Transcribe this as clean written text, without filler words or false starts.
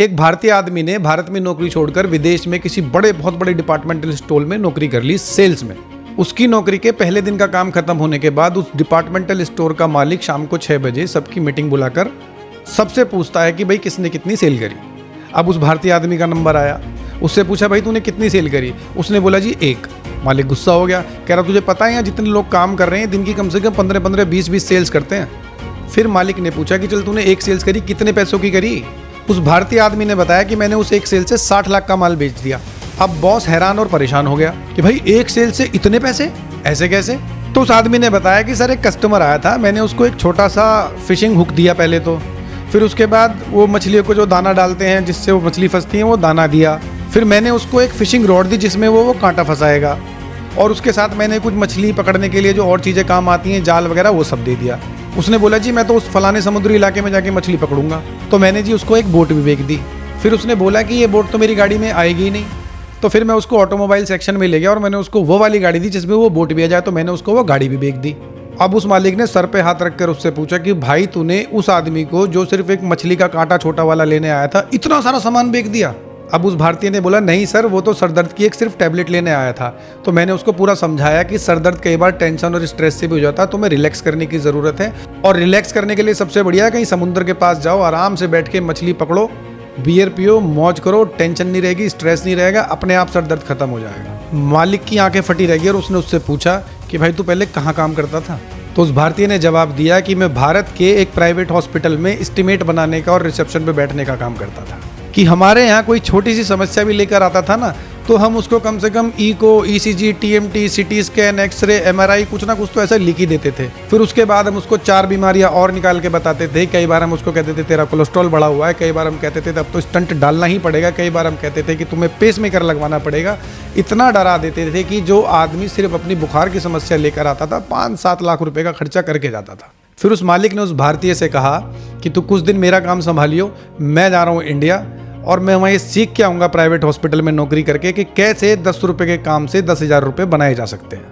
एक भारतीय आदमी ने भारत में नौकरी छोड़कर विदेश में किसी बहुत बड़े डिपार्टमेंटल स्टोर में नौकरी कर ली, सेल्स में। उसकी नौकरी के पहले दिन का काम खत्म होने के बाद उस डिपार्टमेंटल स्टोर का मालिक शाम को 6 बजे सबकी मीटिंग बुलाकर सबसे पूछता है कि भाई किसने कितनी सेल करी। अब उस भारतीय आदमी का नंबर आया, उससे पूछा भाई तूने कितनी सेल करी। उसने बोला जी 1। मालिक गुस्सा हो गया, कह रहा तुझे पता है यहाँ जितने लोग काम कर रहे हैं दिन की कम से कम 15-15, 20-20 सेल्स करते हैं। फिर मालिक ने पूछा कि चल तूने 1 सेल्स करी, कितने पैसों की करी। उस भारतीय आदमी ने बताया कि मैंने उस 1 सेल से 60 लाख का माल बेच दिया। अब बॉस हैरान और परेशान हो गया कि भाई 1 सेल से इतने पैसे, ऐसे कैसे। तो उस आदमी ने बताया कि सर एक कस्टमर आया था, मैंने उसको एक छोटा सा फिशिंग हुक दिया पहले तो, फिर उसके बाद वो मछलियों को जो दाना डालते हैं जिससे वो मछली फंसती है वो दाना दिया, फिर मैंने उसको एक फिशिंग रॉड दी जिसमें वो कांटा फंसाएगा, और उसके साथ मैंने कुछ मछली पकड़ने के लिए जो और चीज़ें काम आती हैं, जाल वगैरह, वो सब दे दिया। उसने बोला जी मैं तो उस फलाने समुद्री इलाके में जाके मछली पकड़ूंगा, तो मैंने जी उसको एक बोट भी बेच दी। फिर उसने बोला कि ये बोट तो मेरी गाड़ी में आएगी ही नहीं, तो फिर मैं उसको ऑटोमोबाइल सेक्शन में ले गया और मैंने उसको वो वाली गाड़ी दी जिसमें वो बोट भी आ जाए, तो मैंने उसको वो गाड़ी भी बेच दी। अब उस मालिक ने सर पे हाथ रखकर उससे पूछा कि भाई तूने उस आदमी को जो सिर्फ एक मछली का कांटा छोटा वाला लेने आया था इतना सारा सामान बेच दिया। अब उस भारतीय ने बोला नहीं सर, वो तो सरदर्द की एक सिर्फ टैबलेट लेने आया था। तो मैंने उसको पूरा समझाया कि सरदर्द कई बार टेंशन और स्ट्रेस से भी हो जाता है, तुम्हें रिलैक्स करने की ज़रूरत है, और रिलैक्स करने के लिए सबसे बढ़िया है कहीं समुद्र के पास जाओ, आराम से बैठ के मछली पकड़ो, बियर पियो, मौज करो, टेंशन नहीं रहेगी, स्ट्रेस नहीं रहेगा, अपने आप सर दर्द खत्म हो जाएगा। मालिक की आंखें फटी रह गई और उसने उससे पूछा कि भाई तू पहले कहाँ काम करता था। तो उस भारतीय ने जवाब दिया कि मैं भारत के एक प्राइवेट हॉस्पिटल में एस्टीमेट बनाने का और रिसेप्शन पे बैठने का काम करता था, कि हमारे यहाँ कोई छोटी सी समस्या भी लेकर आता था ना, तो हम उसको कम से कम echo, ECG, TMT, CT scan, X-ray, MRI, कुछ ना कुछ तो ऐसा लिख ही देते थे। फिर उसके बाद हम उसको 4 बीमारियां और निकाल के बताते थे। कई बार हम उसको कहते थे तेरा कोलेस्ट्रॉल बढ़ा हुआ है, कई बार हम कहते थे अब तो स्टंट डालना ही पड़ेगा, कई बार हम कहते थे कि तुम्हें पेसमेकर लगवाना पड़ेगा। इतना डरा देते थे कि जो आदमी सिर्फ अपनी बुखार की समस्या लेकर आता था 5-7 लाख रुपए का खर्चा करके जाता था। फिर उस मालिक ने उस भारतीय से कहा कि तू कुछ दिन मेरा काम संभालियो, मैं जा रहा हूँ इंडिया, और मैं वहाँ ये सीख के आऊँगा प्राइवेट हॉस्पिटल में नौकरी करके कि कैसे 10 रुपये के काम से 10,000 रुपये बनाए जा सकते हैं।